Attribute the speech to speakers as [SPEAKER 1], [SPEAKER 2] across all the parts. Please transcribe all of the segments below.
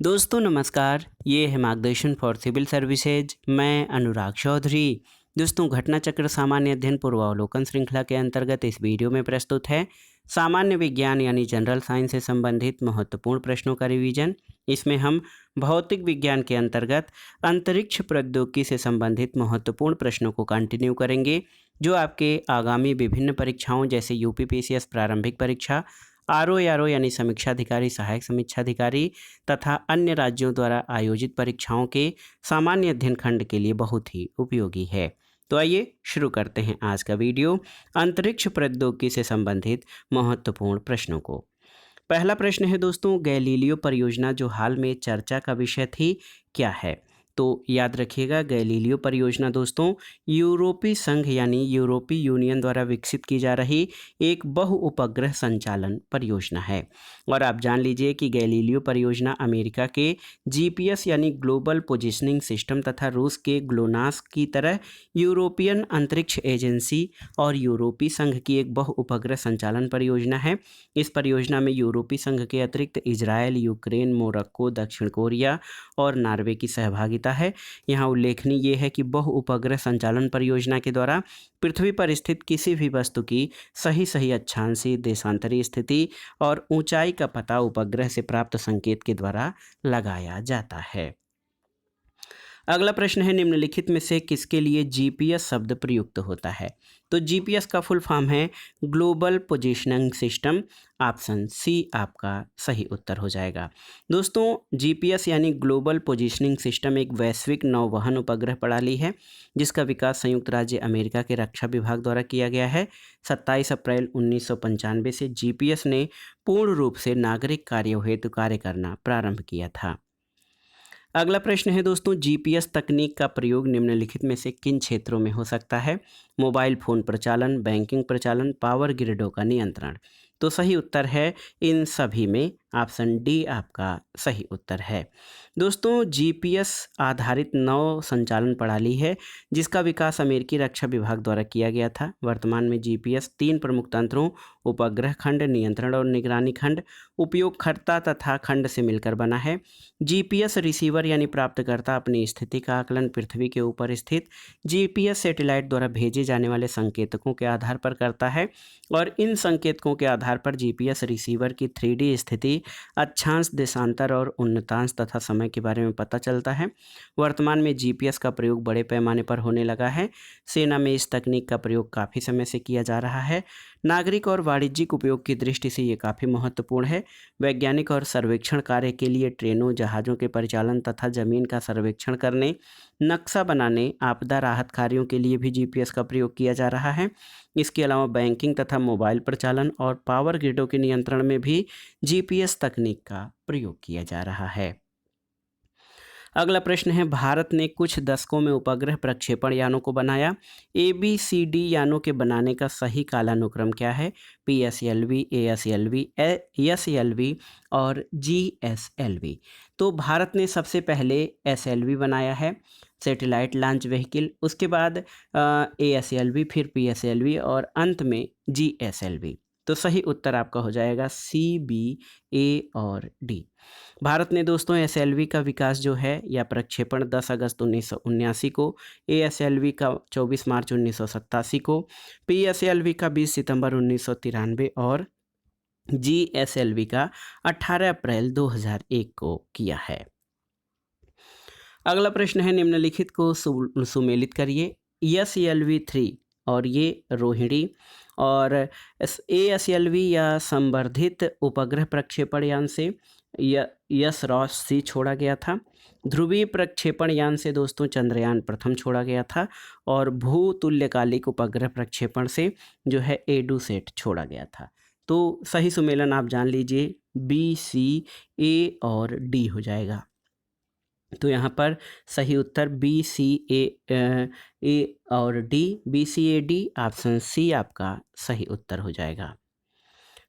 [SPEAKER 1] दोस्तों नमस्कार, ये है मार्गदर्शन फॉर सिविल सर्विसेज। मैं अनुराग चौधरी। दोस्तों घटना चक्र सामान्य अध्ययन पूर्वावलोकन श्रृंखला के अंतर्गत इस वीडियो में प्रस्तुत है सामान्य विज्ञान यानी जनरल साइंस से संबंधित महत्वपूर्ण प्रश्नों का रिवीजन। इसमें हम भौतिक विज्ञान के अंतर्गत अंतरिक्ष प्रौद्योगिकी से संबंधित महत्वपूर्ण प्रश्नों को कंटिन्यू करेंगे, जो आपके आगामी विभिन्न परीक्षाओं जैसे यूपीपीसीएस प्रारंभिक परीक्षा, आरओ यानी समीक्षाधिकारी, सहायक समीक्षाधिकारी तथा अन्य राज्यों द्वारा आयोजित परीक्षाओं के सामान्य अध्ययन खंड के लिए बहुत ही उपयोगी है। तो आइए शुरू करते हैं आज का वीडियो अंतरिक्ष प्रौद्योगिकी से संबंधित महत्वपूर्ण प्रश्नों को। पहला प्रश्न है दोस्तों, गैलीलियो परियोजना जो हाल में चर्चा का विषय थी, क्या है? तो याद रखिएगा, गैलीलियो परियोजना दोस्तों यूरोपीय संघ यानी यूरोपीय यूनियन द्वारा विकसित की जा रही एक बहु उपग्रह संचालन परियोजना है। और आप जान लीजिए कि गैलीलियो परियोजना अमेरिका के जीपीएस यानी ग्लोबल पोजिशनिंग सिस्टम तथा रूस के ग्लोनास की तरह यूरोपियन अंतरिक्ष एजेंसी और यूरोपीय संघ की एक बहु उपग्रह संचालन परियोजना है। इस परियोजना में यूरोपीय संघ के अतिरिक्त इजरायल, यूक्रेन, मोरक्को, दक्षिण कोरिया और नॉर्वे की सहभागिता है। यहाँ उल्लेखनीय ये है कि बहु उपग्रह संचालन परियोजना के द्वारा पृथ्वी पर स्थित किसी भी वस्तु की सही अक्षांशीय, देशांतरीय स्थिति और ऊंचाई का पता उपग्रह से प्राप्त संकेत के द्वारा लगाया जाता है। अगला प्रश्न है, निम्नलिखित में से किसके लिए जीपीएस शब्द प्रयुक्त होता है? तो जीपीएस का फुल फॉर्म है global positioning system. Option c आपका सही उत्तर हो जाएगा। दोस्तों जीपीएस यानी ग्लोबल पोजिशनिंग सिस्टम एक वैश्विक नौवहन उपग्रह प्रणाली है जिसका विकास संयुक्त राज्य अमेरिका के रक्षा विभाग द्वारा किया गया है। 27 अप्रैल 1995 से जीपीएस ने पूर्ण रूप से नागरिक कार्यों हेतु कार्य करना प्रारंभ किया था। अगला प्रश्न है दोस्तों, जीपीएस तकनीक का प्रयोग निम्नलिखित में से किन क्षेत्रों में हो सकता है? मोबाइल फोन प्रचालन, बैंकिंग प्रचालन, पावर ग्रिडों का नियंत्रण। तो सही उत्तर है इन सभी में। ऑप्शन डी आपका सही उत्तर है। दोस्तों जीपीएस आधारित नौ संचालन प्रणाली है जिसका विकास अमेरिकी रक्षा विभाग द्वारा किया गया था। वर्तमान में जीपीएस 3 प्रमुख तंत्रों उपग्रह खंड, नियंत्रण और निगरानी खंड, उपयोगकर्ता तथा खंड से मिलकर बना है। जीपीएस रिसीवर यानी प्राप्तकर्ता अपनी स्थिति का आकलन पृथ्वी के ऊपर स्थित जीपीएस सैटेलाइट द्वारा भेजे जाने वाले संकेतकों के आधार पर करता है और इन संकेतकों के आधार पर जीपीएस रिसीवर की 3D स्थिति, अक्षांश, देशांतर और उन्नतांश तथा समय के बारे में पता चलता है। वर्तमान में जीपीएस का प्रयोग बड़े पैमाने पर होने लगा है। सेना में इस तकनीक का प्रयोग काफ़ी समय से किया जा रहा है। नागरिक और वाणिज्यिक उपयोग की दृष्टि से ये काफ़ी महत्वपूर्ण है। वैज्ञानिक और सर्वेक्षण कार्य के लिए ट्रेनों, जहाज़ों के परिचालन तथा जमीन का सर्वेक्षण करने, नक्शा बनाने, आपदा राहत कार्यों के लिए भी जीपीएस का प्रयोग किया जा रहा है। इसके अलावा बैंकिंग तथा मोबाइल प्रचालन और पावर ग्रिडों के नियंत्रण में भी जीपीएस तकनीक का प्रयोग किया जा रहा है। अगला प्रश्न है, भारत ने कुछ दशकों में उपग्रह प्रक्षेपण यानों को बनाया। ABCD यानों के बनाने का सही कालानुक्रम क्या है? PSLV, ASLV, SLV और GSLV। तो भारत ने सबसे पहले SLV बनाया है, सैटेलाइट लॉन्च व्हीकल, उसके बाद ASLV, फिर PSLV और अंत में GSLV। तो सही उत्तर आपका हो जाएगा CB, A और D। भारत ने दोस्तों एसएलवी का विकास जो है या प्रक्षेपण 10 अगस्त 1979 को, ASLV का 24 मार्च 1987 को, PSLV का 20 सितंबर 1993 और GSLV का 18 अप्रैल 2001 को किया है। अगला प्रश्न है, निम्नलिखित को सुमेलित करिए। SLV-3 और ये रोहिणी और ASLV या संवर्धित उपग्रह प्रक्षेपण यान से यस-रॉस-C छोड़ा गया था। ध्रुवीय प्रक्षेपण यान से दोस्तों चंद्रयान प्रथम छोड़ा गया था और भूतुल्यकालिक उपग्रह प्रक्षेपण से जो है एडुसेट छोड़ा गया था। तो सही सुमेलन आप जान लीजिए B, C, A और D हो जाएगा। तो यहाँ पर सही उत्तर A और D, BCAD, ऑप्शन सी आपका सही उत्तर हो जाएगा।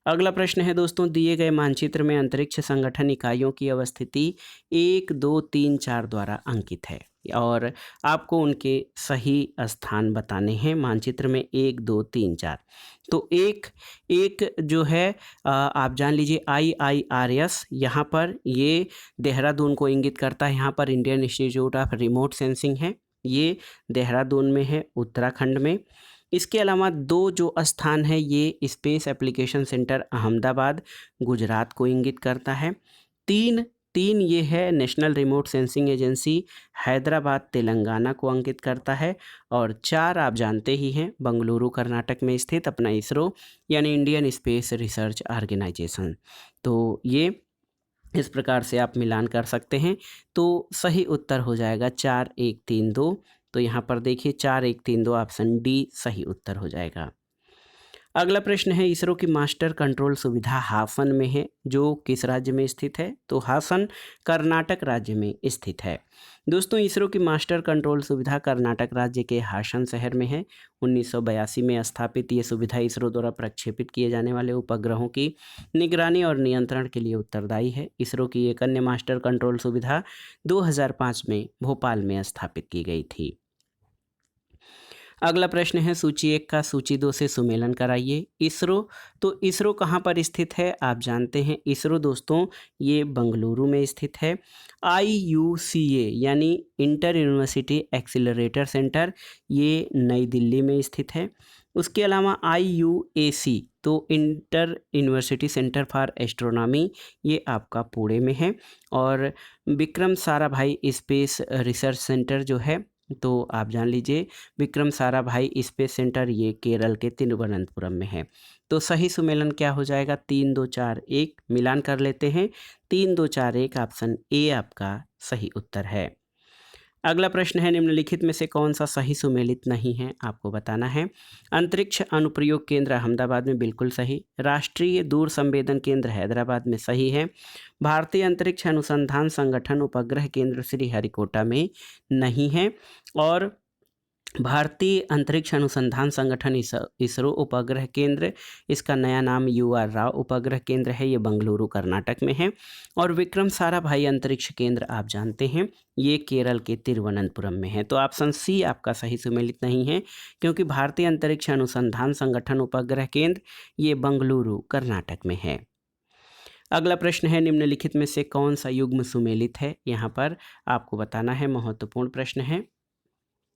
[SPEAKER 1] अगला प्रश्न है दोस्तों, दिए गए मानचित्र में अंतरिक्ष संगठन इकाइयों की अवस्थिति 1, 2, 3, 4 द्वारा अंकित है और आपको उनके सही स्थान बताने हैं मानचित्र में 1, 2, 3, 4। तो एक एक जो है आप जान लीजिए IIRS, यहाँ पर ये देहरादून को इंगित करता है। यहाँ पर Indian institute of remote sensing है, ये देहरादून में है, उत्तराखंड में। इसके अलावा 2 जो स्थान है ये space application centre Ahmedabad, Gujarat को इंगित करता है। 3 ये है national remote sensing agency, Hyderabad, Telangana को अंकित करता है। और 4 आप जानते ही हैं, बंगलुरु कर्नाटक में स्थित अपना इसरो यानी इंडियन स्पेस रिसर्च ऑर्गेनाइजेशन। तो ये इस प्रकार से आप मिलान कर सकते हैं। तो सही उत्तर हो जाएगा 4, 1, 3, 2। तो यहाँ पर देखिए 4, 1, 3, 2 ऑप्शन डी सही उत्तर हो जाएगा। अगला प्रश्न है, इसरो की मास्टर कंट्रोल सुविधा हासन में है, जो किस राज्य में स्थित है? तो हासन कर्नाटक राज्य में स्थित है। दोस्तों, इसरो की मास्टर कंट्रोल सुविधा कर्नाटक राज्य के हासन शहर में है। 1982 में स्थापित ये सुविधा इसरो द्वारा प्रक्षेपित किए जाने वाले उपग्रहों की निगरानी और नियंत्रण के लिए उत्तरदायी है। इसरो की एक अन्य मास्टर कंट्रोल सुविधा 2005 में भोपाल में स्थापित की गई थी। अगला प्रश्न है, सूची 1 का सूची 2 से सुमेलन कराइए। इसरो, तो इसरो कहाँ पर स्थित है? आप जानते हैं इसरो दोस्तों ये बंगलुरु में स्थित है। IUCA यानी इंटर यूनिवर्सिटी एक्सीलरेटर सेंटर, ये नई दिल्ली में स्थित है। उसके अलावा IUAC तो inter university centre for astronomy, ये आपका पुणे में है। और Vikram Sarabhai space research centre जो है, तो आप जान लीजिए विक्रम साराभाई स्पेस सेंटर, ये केरल के तिरुवनंतपुरम में है। तो सही सुमेलन क्या हो जाएगा? 3, 2, 4, 1 मिलान कर लेते हैं। 3, 2, 4, 1 ऑप्शन ए आपका सही उत्तर है। अगला प्रश्न है, निम्नलिखित में से कौन सा सही सुमेलित नहीं है? आपको बताना है। अंतरिक्ष अनुप्रयोग केंद्र अहमदाबाद में बिल्कुल सही। राष्ट्रीय दूर संवेदन केंद्र हैदराबाद में सही है। भारतीय अंतरिक्ष अनुसंधान संगठन उपग्रह केंद्र श्रीहरिकोटा में नहीं है। और भारतीय अंतरिक्ष अनुसंधान संगठन इसरो उपग्रह केंद्र, इसका नया नाम UR राव उपग्रह केंद्र है, ये बंगलुरु कर्नाटक में है। और विक्रम साराभाई अंतरिक्ष केंद्र आप जानते हैं ये केरल के तिरुवनंतपुरम में है। तो ऑप्शन सी आपका सही सुमेलित नहीं है, क्योंकि भारतीय अंतरिक्ष अनुसंधान संगठन उपग्रह केंद्र ये बंगलुरु कर्नाटक में है। अगला प्रश्न है, निम्नलिखित में से कौन सा युग्म सुमेलित है? यहाँ पर आपको बताना है, महत्वपूर्ण प्रश्न है।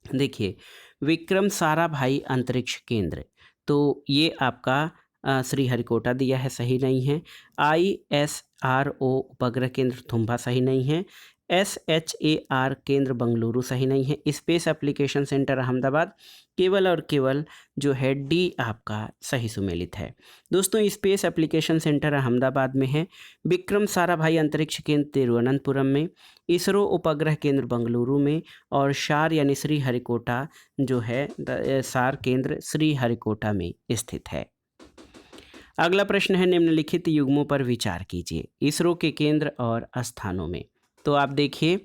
[SPEAKER 1] देखिए, विक्रम साराभाई अंतरिक्ष केंद्र, तो ये आपका श्रीहरिकोटा दिया है, सही नहीं है। ISRO उपग्रह केंद्र थुम्बा सही नहीं है। SHAR केंद्र बंगलुरु सही नहीं है। स्पेस एप्लीकेशन सेंटर अहमदाबाद, केवल और केवल जो है डी आपका सही सुमेलित है। दोस्तों, स्पेस एप्लीकेशन सेंटर अहमदाबाद में है। विक्रम साराभाई अंतरिक्ष केंद्र तिरुवनंतपुरम में, इसरो उपग्रह केंद्र बंगलुरु में, और शार यानी श्रीहरिकोटा जो है सार केंद्र श्रीहरिकोटा में स्थित है। अगला प्रश्न है, निम्नलिखित युग्मों पर विचार कीजिए इसरो के केंद्र और स्थानों में। तो आप देखिए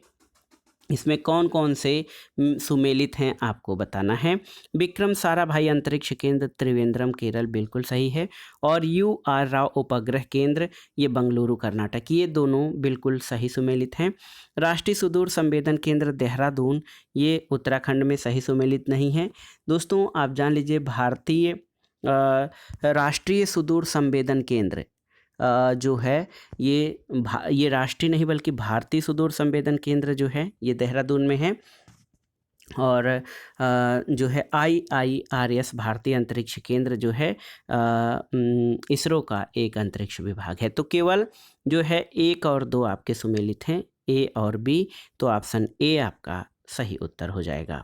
[SPEAKER 1] इसमें कौन कौन से सुमेलित हैं आपको बताना है। विक्रम साराभाई अंतरिक्ष केंद्र त्रिवेंद्रम केरल बिल्कुल सही है। और UR राव उपग्रह केंद्र ये बंगलुरु कर्नाटक, ये दोनों बिल्कुल सही सुमेलित हैं। राष्ट्रीय सुदूर संवेदन केंद्र देहरादून ये उत्तराखंड में सही सुमेलित नहीं है। दोस्तों, आप जान लीजिए भारतीय राष्ट्रीय सुदूर संवेदन केंद्र जो है ये राष्ट्रीय नहीं बल्कि भारतीय सुदूर संवेदन केंद्र जो है ये देहरादून में है। और जो है IIRS भारतीय अंतरिक्ष केंद्र जो है इसरो का एक अंतरिक्ष विभाग है। तो केवल जो है 1 और 2 आपके सुमेलित हैं, A और B। तो ऑप्शन ए आपका सही उत्तर हो जाएगा।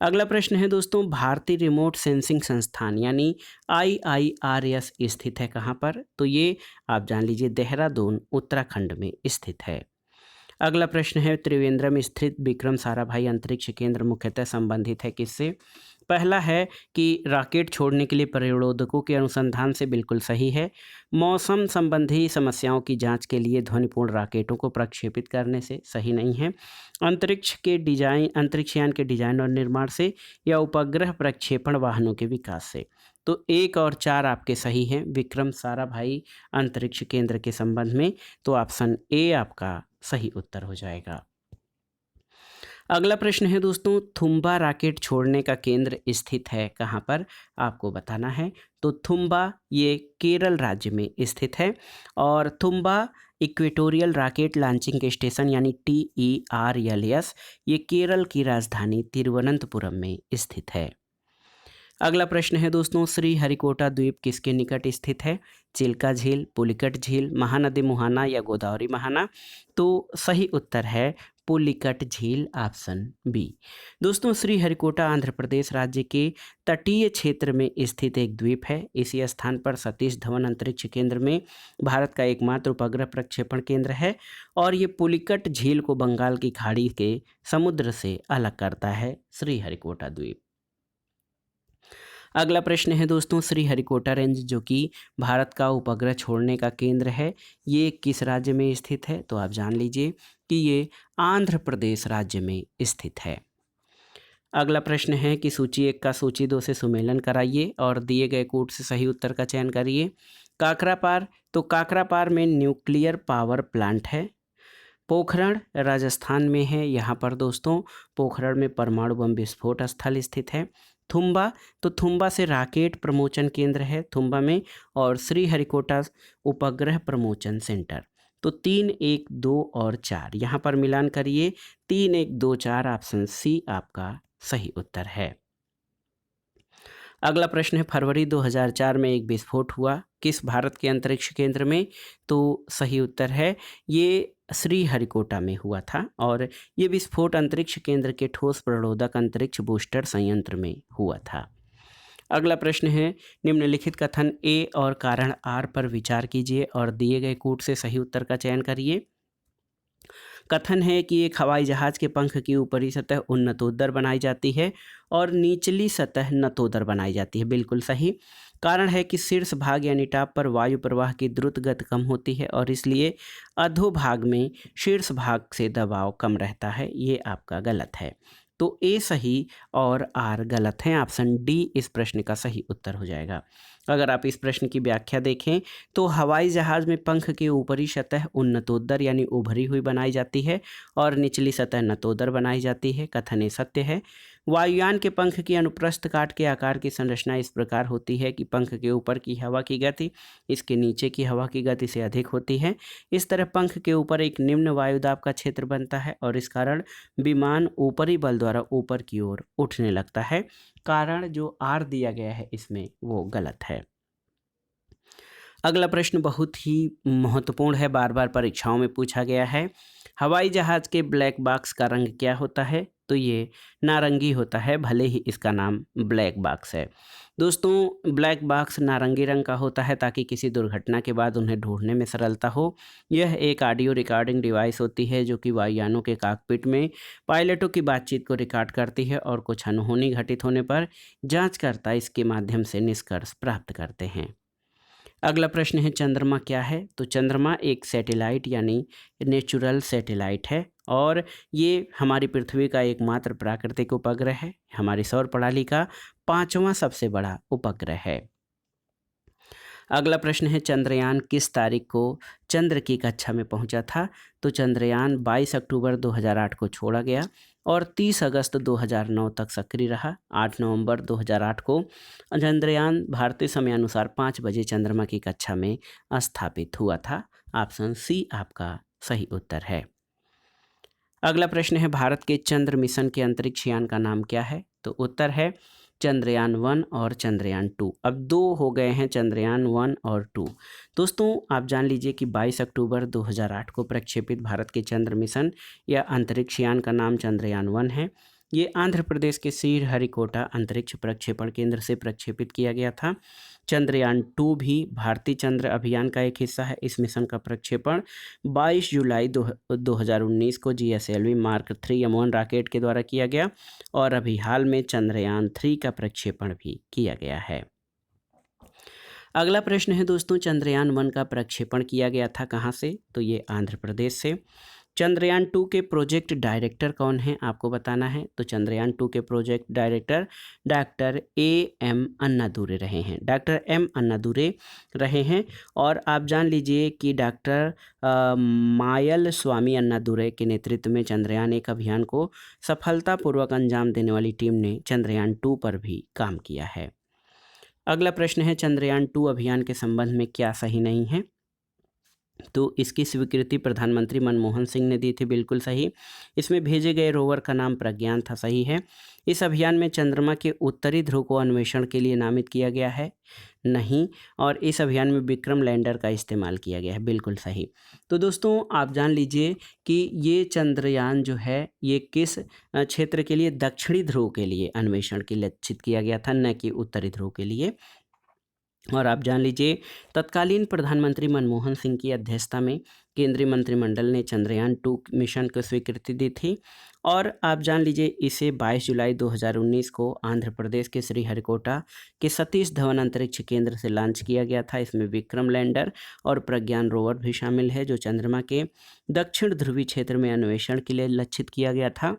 [SPEAKER 1] अगला प्रश्न है दोस्तों, भारतीय रिमोट सेंसिंग संस्थान यानी IIRS स्थित है कहाँ पर? तो ये आप जान लीजिए देहरादून उत्तराखंड में स्थित है। अगला प्रश्न है, त्रिवेंद्रम स्थित विक्रम साराभाई अंतरिक्ष केंद्र मुख्यतः संबंधित है किससे? पहला है कि रॉकेट छोड़ने के लिए प्रयोड़ोदकों के अनुसंधान से, बिल्कुल सही है। मौसम संबंधी समस्याओं की जांच के लिए ध्वनिपूर्ण रॉकेटों को प्रक्षेपित करने से, सही नहीं है। अंतरिक्षयान के डिजाइन और निर्माण से, या उपग्रह प्रक्षेपण वाहनों के विकास से। तो 1 और 4 आपके सही हैं विक्रम साराभाई अंतरिक्ष केंद्र के संबंध में, तो ऑप्शन ए आपका सही उत्तर हो जाएगा। अगला प्रश्न है दोस्तों, थुम्बा रॉकेट छोड़ने का केंद्र स्थित है कहाँ पर, आपको बताना है। तो थुम्बा ये केरल राज्य में स्थित है और Thumba equatorial rocket launching station यानी TERLS ये केरल की राजधानी तिरुवनंतपुरम में स्थित है। अगला प्रश्न है दोस्तों, श्री हरिकोटा द्वीप किसके निकट स्थित है, चिल्का झील, पुलिकट झील, महानदी मुहाना या गोदावरी महाना, तो सही उत्तर है पुलिकट झील, ऑप्शन बी। दोस्तों श्री हरिकोटा आंध्र प्रदेश राज्य के तटीय क्षेत्र में स्थित एक द्वीप है। इसी स्थान पर सतीश धवन अंतरिक्ष केंद्र में भारत का एकमात्र उपग्रह प्रक्षेपण केंद्र है और ये पुलिकट झील को बंगाल की खाड़ी के समुद्र से अलग करता है श्री हरिकोटा द्वीप। अगला प्रश्न है दोस्तों, श्री हरिकोटा रेंज जो कि भारत का उपग्रह छोड़ने का केंद्र है, ये किस राज्य में स्थित है, तो आप जान लीजिए कि ये आंध्र प्रदेश राज्य में स्थित है। अगला प्रश्न है कि सूची 1 का सूची 2 से सुमेलन कराइए और दिए गए कोड से सही उत्तर का चयन करिए। काकरापार, तो काकरापार में न्यूक्लियर पावर प्लांट है। पोखरण राजस्थान में है, यहाँ पर दोस्तों पोखरण में परमाणु बम विस्फोट स्थल स्थित है। थुम्बा, तो थुम्बा से रॉकेट प्रमोचन केंद्र है थुम्बा में, और श्री हरिकोटा उपग्रह प्रमोचन सेंटर। तो 3, 1, 2 और 4 यहाँ पर मिलान करिए, 3, 1, 2, 4 ऑप्शन सी आपका सही उत्तर है। अगला प्रश्न है, फरवरी 2004 में एक विस्फोट हुआ किस भारत के अंतरिक्ष केंद्र में, तो सही उत्तर है ये श्री हरिकोटा में हुआ था और ये विस्फोट अंतरिक्ष केंद्र के ठोस प्रणोदक अंतरिक्ष बूस्टर संयंत्र में हुआ था। अगला प्रश्न है, निम्नलिखित कथन ए और कारण आर पर विचार कीजिए और दिए गए कोड से सही उत्तर का चयन करिए। कथन है कि एक हवाई जहाज के पंख की ऊपरी सतह उन्नतोदर बनाई जाती है और निचली सतह नतोदर बनाई जाती है, बिल्कुल सही। कारण है कि शीर्ष भाग यानी टॉप पर वायु प्रवाह की द्रुत गति कम होती है और इसलिए अधोभाग में शीर्ष भाग से दबाव कम रहता है, ये आपका गलत है। तो ए सही और आर गलत हैं, ऑप्शन डी इस प्रश्न का सही उत्तर हो जाएगा। अगर आप इस प्रश्न की व्याख्या देखें तो हवाई जहाज में पंख की ऊपरी सतह उन्नतोदर यानी उभरी हुई बनाई जाती है और निचली सतह नतोदर बनाई जाती है। कथन ये सत्य है। वायुयान के पंख की अनुप्रस्थ काट के आकार की संरचना इस प्रकार होती है कि पंख के ऊपर की हवा की गति इसके नीचे की हवा की गति से अधिक होती है। इस तरह पंख के ऊपर एक निम्न वायुदाब का क्षेत्र बनता है और इस कारण विमान ऊपरी बल द्वारा ऊपर की ओर उठने लगता है। कारण जो आर दिया गया है इसमें वो गलत है। अगला प्रश्न बहुत ही महत्वपूर्ण है, बार बार परीक्षाओं में पूछा गया है। हवाई जहाज के ब्लैक बॉक्स का रंग क्या होता है, तो ये नारंगी होता है, भले ही इसका नाम ब्लैक बॉक्स है। दोस्तों ब्लैक बॉक्स नारंगी रंग का होता है ताकि किसी दुर्घटना के बाद उन्हें ढूंढने में सरलता हो। यह एक ऑडियो रिकॉर्डिंग डिवाइस होती है जो कि वायुयानों के कॉकपिट में पायलटों की बातचीत को रिकॉर्ड करती है और कुछ अनहोनी घटित होने पर जांचकर्ता इसके माध्यम से निष्कर्ष प्राप्त करते हैं। अगला प्रश्न है, चंद्रमा क्या है, तो चंद्रमा एक सैटेलाइट यानी नेचुरल सैटेलाइट है और ये हमारी पृथ्वी का एकमात्र प्राकृतिक उपग्रह है। हमारी सौर प्रणाली का 5वां सबसे बड़ा उपग्रह है। अगला प्रश्न है, चंद्रयान किस तारीख को चंद्र की कक्षा में पहुंचा था, तो चंद्रयान 22 अक्टूबर 2008 को छोड़ा गया और 30 अगस्त 2009 तक सक्रिय रहा। 8 नवंबर 2008 को चंद्रयान भारतीय समयानुसार 5 बजे चंद्रमा की कक्षा में स्थापित हुआ था। ऑप्शन सी आपका सही उत्तर है। अगला प्रश्न है, भारत के चंद्र मिशन के अंतरिक्ष यान का नाम क्या है, तो उत्तर है चंद्रयान 1 और चंद्रयान 2। अब 2 हो गए हैं, चंद्रयान 1 और 2। दोस्तों आप जान लीजिए कि 22 अक्टूबर 2008 को प्रक्षेपित भारत के चंद्र मिशन या अंतरिक्ष यान का नाम चंद्रयान 1 है। ये आंध्र प्रदेश के श्री हरिकोटा अंतरिक्ष प्रक्षेपण केंद्र से प्रक्षेपित किया गया था। चंद्रयान 2 भी भारतीय चंद्र अभियान का एक हिस्सा है। इस मिशन का प्रक्षेपण 22 जुलाई 2019 को GSLV मार्क 3 M1 रॉकेट के द्वारा किया गया और अभी हाल में चंद्रयान 3 का प्रक्षेपण भी किया गया है। अगला प्रश्न है दोस्तों, चंद्रयान 1 का प्रक्षेपण किया गया था कहाँ से, तो ये आंध्र प्रदेश से। चंद्रयान 2 के प्रोजेक्ट डायरेक्टर कौन हैं आपको बताना है। तो चंद्रयान 2 के project director doctor M Annadurai रहे हैं, डॉक्टर एम अन्नादुरै रहे हैं। और आप जान लीजिए कि डॉक्टर मायल स्वामी अन्नादुरै के नेतृत्व में चंद्रयान 1 अभियान को सफलतापूर्वक अंजाम देने वाली टीम ने चंद्रयान 2 पर भी काम किया है। अगला प्रश्न है, चंद्रयान 2 अभियान के संबंध में क्या सही नहीं है। तो इसकी स्वीकृति प्रधानमंत्री मनमोहन सिंह ने दी थी, बिल्कुल सही। इसमें भेजे गए रोवर का नाम प्रज्ञान था, सही है। इस अभियान में चंद्रमा के उत्तरी ध्रुव को अन्वेषण के लिए नामित किया गया है, नहीं। और इस अभियान में विक्रम लैंडर का इस्तेमाल किया गया है, बिल्कुल सही। तो दोस्तों आप जान लीजिए कि ये चंद्रयान जो है ये किस क्षेत्र के लिए, दक्षिणी ध्रुव के लिए अन्वेषण के लिए लक्षित किया गया था, न कि उत्तरी ध्रुव के लिए। और आप जान लीजिए तत्कालीन प्रधानमंत्री मनमोहन सिंह की अध्यक्षता में केंद्रीय मंत्रिमंडल ने चंद्रयान 2 मिशन को स्वीकृति दी थी। और आप जान लीजिए इसे 22 जुलाई 2019 को आंध्र प्रदेश के श्रीहरिकोटा के सतीश धवन अंतरिक्ष केंद्र से लॉन्च किया गया था। इसमें विक्रम लैंडर और प्रज्ञान रोवर भी शामिल है, जो चंद्रमा के दक्षिण ध्रुवीय क्षेत्र में अन्वेषण के लिए लक्षित किया गया था।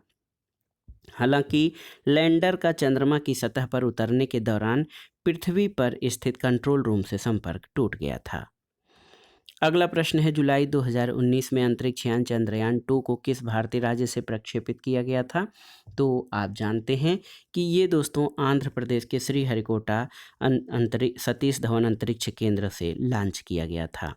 [SPEAKER 1] हालांकि लैंडर का चंद्रमा की सतह पर उतरने के दौरान पृथ्वी पर स्थित कंट्रोल रूम से संपर्क टूट गया था। अगला प्रश्न है, जुलाई 2019 में अंतरिक्ष यान चंद्रयान 2 को किस भारतीय राज्य से प्रक्षेपित किया गया था। तो आप जानते हैं कि ये दोस्तों आंध्र प्रदेश के श्रीहरिकोटा सतीश धवन अंतरिक्ष केंद्र से लॉन्च किया गया था।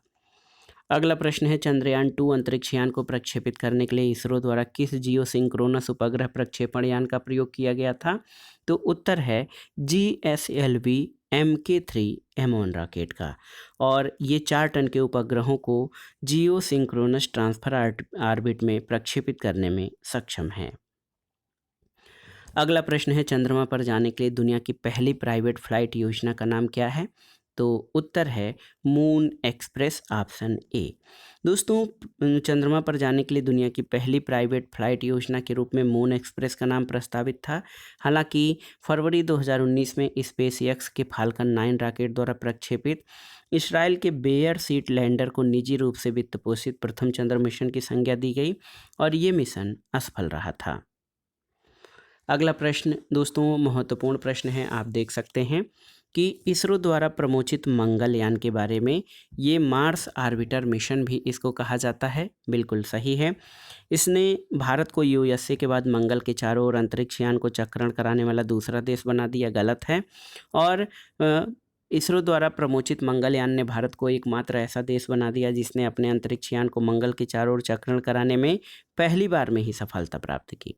[SPEAKER 1] अगला प्रश्न है, चंद्रयान 2 अंतरिक्ष यान को प्रक्षेपित करने के लिए इसरो द्वारा किस जियो सिंक्रोनस उपग्रह प्रक्षेपण यान का प्रयोग किया गया था। तो उत्तर है GSLV MK3 M1 रॉकेट का। और ये 4 टन के उपग्रहों को जियो सिंक्रोनस ट्रांसफर ऑर्बिट में प्रक्षेपित करने में सक्षम है। अगला प्रश्न है, चंद्रमा पर जाने के लिए दुनिया की पहली प्राइवेट फ्लाइट योजना का नाम क्या है। तो उत्तर है मून एक्सप्रेस, ऑप्शन ए। दोस्तों चंद्रमा पर जाने के लिए दुनिया की पहली प्राइवेट फ्लाइट योजना के रूप में मून एक्सप्रेस का नाम प्रस्तावित था। हालांकि फरवरी 2019 में स्पेस एक्स के फाल्कन 9 रॉकेट द्वारा प्रक्षेपित इसराइल के बेयर सीट लैंडर को निजी रूप से वित्त पोषित प्रथम चंद्र मिशन की संज्ञा दी गई और ये मिशन असफल रहा था। अगला प्रश्न दोस्तों महत्वपूर्ण प्रश्न है, आप देख सकते हैं कि इसरो द्वारा प्रमोचित मंगलयान के बारे में, ये मार्स आर्बिटर मिशन भी इसको कहा जाता है, बिल्कुल सही है। इसने भारत को USA के बाद मंगल के चारों ओर अंतरिक्ष यान को चक्रण कराने वाला दूसरा देश बना दिया, गलत है। और इसरो द्वारा प्रमोचित मंगलयान ने भारत को एकमात्र ऐसा देश बना दिया जिसने अपने अंतरिक्ष यान को मंगल के चारों ओर चक्रण कराने में पहली बार में ही सफलता प्राप्त की।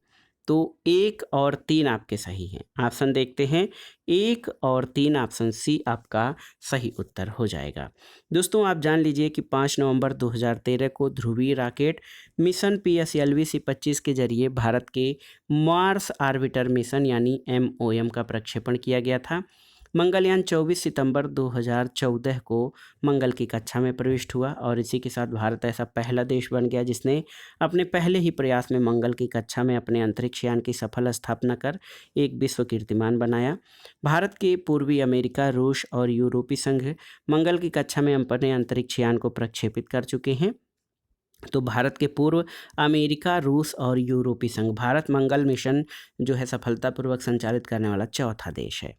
[SPEAKER 1] तो 1 और 3 आपके सही हैं। ऑप्शन देखते हैं, 1 और 3, ऑप्शन सी आपका सही उत्तर हो जाएगा। दोस्तों आप जान लीजिए कि 5 नवंबर 2013 को ध्रुवीय रॉकेट मिशन PSLV-C25 के जरिए भारत के मार्स आर्बिटर मिशन यानी MOM का प्रक्षेपण किया गया था। मंगलयान 24 सितंबर 2014 को मंगल की कक्षा में प्रविष्ट हुआ और इसी के साथ भारत ऐसा पहला देश बन गया जिसने अपने पहले ही प्रयास में मंगल की कक्षा में अपने अंतरिक्ष यान की सफल स्थापना कर एक विश्व कीर्तिमान बनाया। भारत के पूर्वी अमेरिका, रूस और यूरोपीय संघ मंगल की कक्षा में अपने अंतरिक्ष यान को प्रक्षेपित कर चुके हैं। तो भारत के पूर्व अमेरिका, रूस और यूरोपीय संघ भारत मंगल मिशन जो है सफलतापूर्वक संचालित करने वाला चौथा देश है।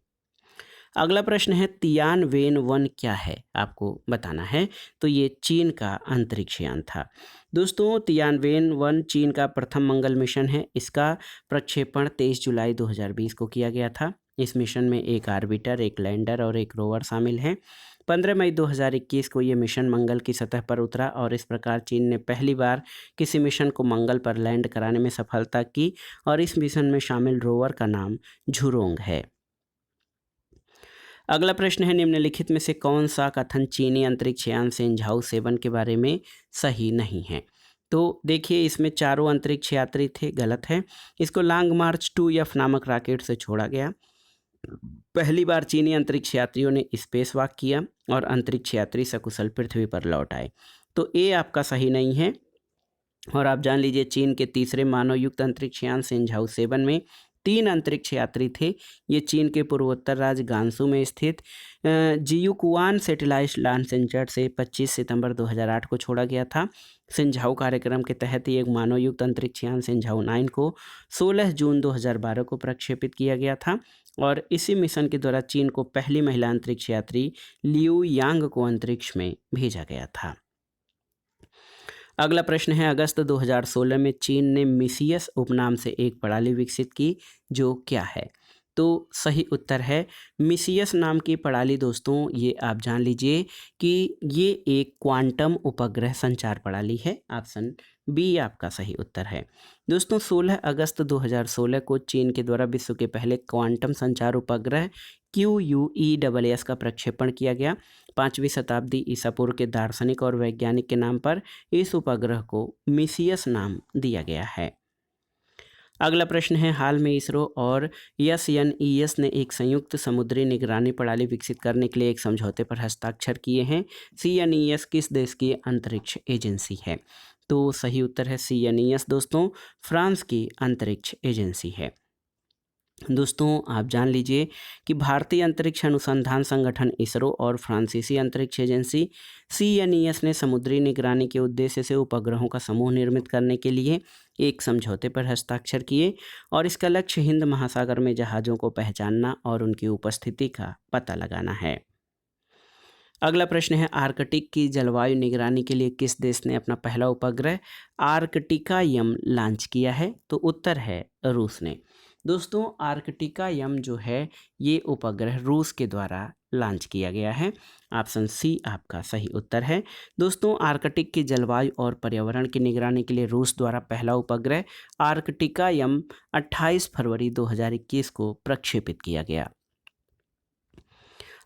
[SPEAKER 1] अगला प्रश्न है, तियानवेन-1 क्या है, आपको बताना है। तो ये चीन का अंतरिक्ष यान था। दोस्तों तियानवेन-1 चीन का प्रथम मंगल मिशन है। इसका प्रक्षेपण 23 जुलाई 2020 को किया गया था। इस मिशन में एक ऑर्बिटर, एक लैंडर और एक रोवर शामिल हैं। 15 मई 2021 को ये मिशन मंगल की सतह पर उतरा और इस प्रकार चीन ने पहली बार किसी मिशन को मंगल पर लैंड कराने में सफलता की और इस मिशन में शामिल रोवर का नाम झुरोंग है। अगला प्रश्न है, निम्नलिखित में से कौन सा कथन चीनी अंतरिक्ष यान सेंझाऊ 7 के बारे में सही नहीं है। तो देखिए इसमें चारों अंतरिक्ष यात्री थे, गलत है। इसको लॉन्ग मार्च 2F नामक रॉकेट से छोड़ा गया। पहली बार चीनी अंतरिक्ष यात्रियों ने स्पेस वॉक किया और अंतरिक्ष यात्री सकुशल पृथ्वी पर लौट आए। तो ए आपका सही नहीं है। और आप जान लीजिए चीन के तीसरे मानव युक्त अंतरिक्ष यान सेंझाऊ 7 में 3 अंतरिक्ष यात्री थे। ये चीन के पूर्वोत्तर राज्य गांसू में स्थित जियुकुआन सैटेलाइट लॉन्च सेंटर से 25 सितंबर 2008 को छोड़ा गया था। सिंझाऊ कार्यक्रम के तहत ही एक मानवयुक्त अंतरिक्ष यान सिंझाऊ 9 को 16 जून 2012 को प्रक्षेपित किया गया था और इसी मिशन के द्वारा चीन को पहली महिला अंतरिक्ष यात्री लियू यांग को अंतरिक्ष में भेजा गया था। अगला प्रश्न है, अगस्त 2016 में चीन ने मिसियस उपनाम से एक प्रणाली विकसित की, जो क्या है? तो सही उत्तर है मिसियस नाम की प्रणाली। दोस्तों ये आप जान लीजिए कि ये एक क्वांटम उपग्रह संचार प्रणाली है। ऑप्शन बी आपका सही उत्तर है। दोस्तों 16 अगस्त 2016 को चीन के द्वारा विश्व के पहले क्वांटम संचार उपग्रह QUESS का प्रक्षेपण किया गया। 5वीं शताब्दी ईसा पूर्व के दार्शनिक और वैज्ञानिक के नाम पर इस उपग्रह को मिसियस नाम दिया गया है। अगला प्रश्न है, हाल में इसरो और SNES ने एक संयुक्त समुद्री निगरानी प्रणाली विकसित करने के लिए एक समझौते पर हस्ताक्षर किए हैं। CNES किस देश की अंतरिक्ष एजेंसी है? तो सही उत्तर है CNES दोस्तों फ्रांस की अंतरिक्ष एजेंसी है। दोस्तों आप जान लीजिए कि भारतीय अंतरिक्ष अनुसंधान संगठन इसरो और फ्रांसीसी अंतरिक्ष एजेंसी CNES ने समुद्री निगरानी के उद्देश्य से उपग्रहों का समूह निर्मित करने के लिए एक समझौते पर हस्ताक्षर किए और इसका लक्ष्य हिंद महासागर में जहाज़ों को पहचानना और उनकी उपस्थिति का पता लगाना है। अगला प्रश्न है, आर्कटिक की जलवायु निगरानी के लिए किस देश ने अपना पहला उपग्रह आर्कटिका-M लॉन्च किया है? तो उत्तर है रूस ने। दोस्तों आर्कटिका-M जो है ये उपग्रह रूस के द्वारा लॉन्च किया गया है। ऑप्शन सी आपका सही उत्तर है। दोस्तों आर्कटिक की जलवायु और पर्यावरण की निगरानी के लिए रूस द्वारा पहला उपग्रह आर्कटिका-M 28 फरवरी 2021 को प्रक्षेपित किया गया।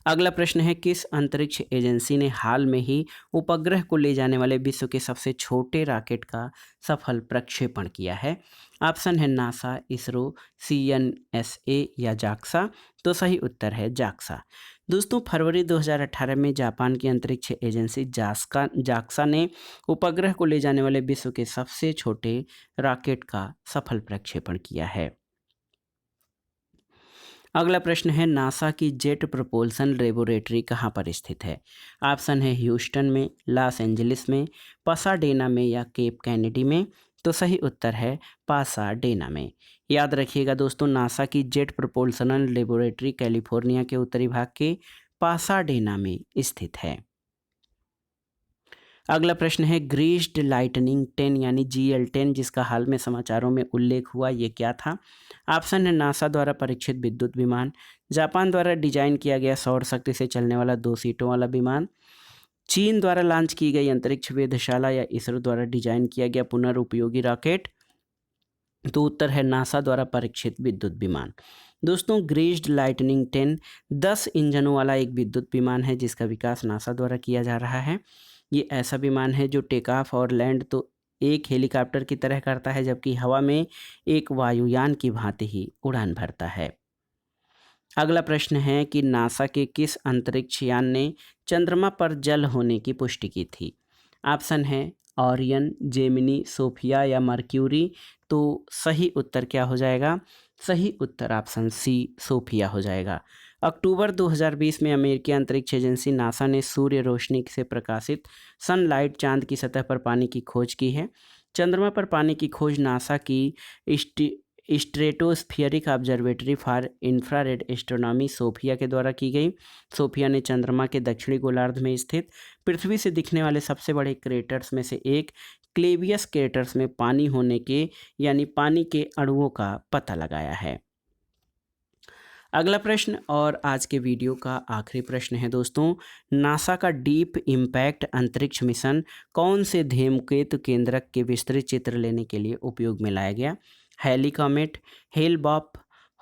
[SPEAKER 1] अगला प्रश्न है, किस अंतरिक्ष एजेंसी ने हाल में ही उपग्रह को ले जाने वाले विश्व के सबसे छोटे रॉकेट का सफल प्रक्षेपण किया है? ऑप्शन है नासा, इसरो, CNSA या जाक्सा। तो सही उत्तर है जाक्सा। दोस्तों फरवरी 2018 में जापान की अंतरिक्ष एजेंसी जाक्सा ने उपग्रह को ले जाने वाले विश्व के सबसे छोटे रॉकेट का सफल प्रक्षेपण किया है। अगला प्रश्न है, नासा की जेट प्रोपल्शन लेबोरेटरी कहाँ पर स्थित है? ऑप्शन है ह्यूस्टन में, लॉस एंजलिस में, पासाडेना में या केप कैनेडी में। तो सही उत्तर है पासाडेना में। याद रखिएगा दोस्तों नासा की जेट प्रोपल्शन लेबोरेटरी कैलिफोर्निया के उत्तरी भाग के पासाडेना में स्थित है। अगला प्रश्न है, ग्रीस्ड लाइटनिंग 10 यानी GL10 जिसका हाल में समाचारों में उल्लेख हुआ, ये क्या था? ऑप्शन है नासा द्वारा परीक्षित विद्युत विमान, जापान द्वारा डिजाइन किया गया सौर शक्ति से चलने वाला 2 सीटों वाला विमान, चीन द्वारा लॉन्च की गई अंतरिक्ष वेधशाला या इसरो द्वारा डिजाइन किया गया पुनर्उपयोगी रॉकेट। तो उत्तर है नासा द्वारा परीक्षित विद्युत विमान। दोस्तों ग्रीस्ड लाइटनिंग 10 10 इंजनों वाला एक विद्युत विमान है जिसका विकास नासा द्वारा किया जा रहा है। ये ऐसा विमान है जो टेक ऑफ और लैंड तो एक हेलीकॉप्टर की तरह करता है, जबकि हवा में एक वायुयान की भांति ही उड़ान भरता है। अगला प्रश्न है कि नासा के किस अंतरिक्ष यान ने चंद्रमा पर जल होने की पुष्टि की थी? ऑप्शन है ओरियन, जेमिनी, सोफिया या मर्क्यूरी। तो सही उत्तर क्या हो जाएगा? सही उत्तर ऑप्शन सी सोफिया हो जाएगा। अक्टूबर 2020 में अमेरिकी अंतरिक्ष एजेंसी नासा ने सूर्य रोशनी से प्रकाशित सनलाइट चांद की सतह पर पानी की खोज की है। चंद्रमा पर पानी की खोज नासा की stratospheric observatory for infrared astronomy SOFIA के द्वारा की गई। सोफिया ने चंद्रमा के दक्षिणी गोलार्ध में स्थित पृथ्वी से दिखने वाले सबसे बड़े क्रेटर्स में से एक क्लेवियस क्रेटर्स में पानी होने के यानी पानी के अणुओं का पता लगाया है। अगला प्रश्न और आज के वीडियो का आखिरी प्रश्न है दोस्तों, नासा का डीप इम्पैक्ट अंतरिक्ष मिशन कौन से धूमकेतु केंद्रक के विस्तृत चित्र लेने के लिए उपयोग में लाया गया? हैली कॉमेट, हेल-बॉप,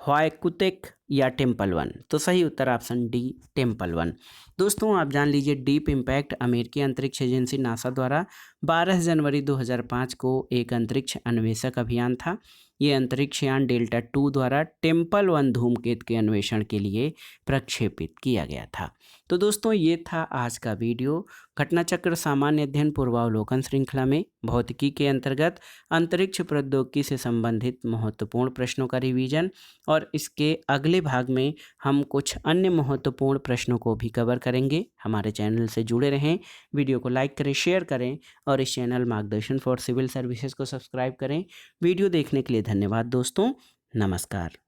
[SPEAKER 1] ह्वाकुतेक या टेम्पल वन? तो सही उत्तर ऑप्शन डी टेम्पल वन। दोस्तों आप जान लीजिए डीप इम्पैक्ट अमेरिकी अंतरिक्ष एजेंसी नासा द्वारा 12 जनवरी 2005 को एक अंतरिक्ष अन्वेषक अभियान था। ये अंतरिक्ष यान डेल्टा 2 द्वारा टेम्पल वन धूमकेतु के अन्वेषण के लिए प्रक्षेपित किया गया था। तो दोस्तों ये था आज का वीडियो। घटना चक्र सामान्य अध्ययन पूर्वावलोकन श्रृंखला में भौतिकी के अंतर्गत अंतरिक्ष प्रौद्योगिकी से संबंधित महत्वपूर्ण प्रश्नों का रिवीजन, और इसके अगले भाग में हम कुछ अन्य महत्वपूर्ण प्रश्नों को भी कवर करेंगे। हमारे चैनल से जुड़े रहें, वीडियो को लाइक करें, शेयर करें और इस चैनल मार्गदर्शन फॉर सिविल सर्विसेज को सब्सक्राइब करें। वीडियो देखने के लिए धन्यवाद दोस्तों, नमस्कार।